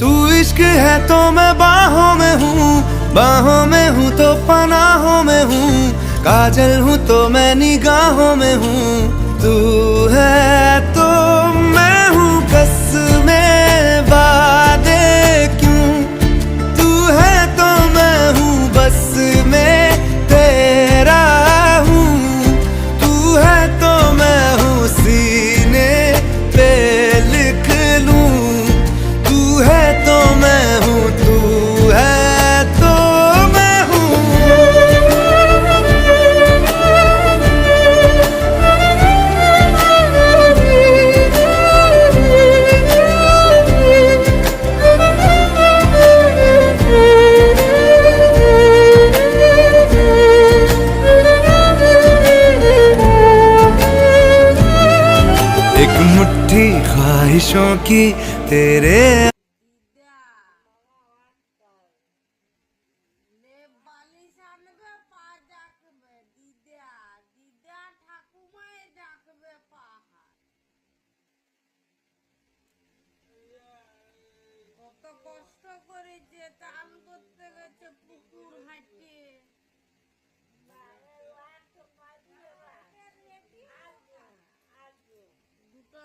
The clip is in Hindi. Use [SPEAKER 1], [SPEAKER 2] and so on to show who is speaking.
[SPEAKER 1] तू इश्क है तो मैं बाहों में हूँ तो पनाहों में हूँ, काजल हूँ तो मैं निगाहों में हूँ। तू है तो मैं हूँ कसमें वादे क्यों, तू है तो मैं हूँ बस में तेरा हूँ, तू है तो मैं हूँ सीने पे लिख लूं, तू है तो मैं हूँ, तू है तो मैं हूँ। एक मुट्ठी ख्वाहिशों की तेरे
[SPEAKER 2] কত কষ্ট করে যে চান করতে গেছে পুকুর হাঁটে দুটো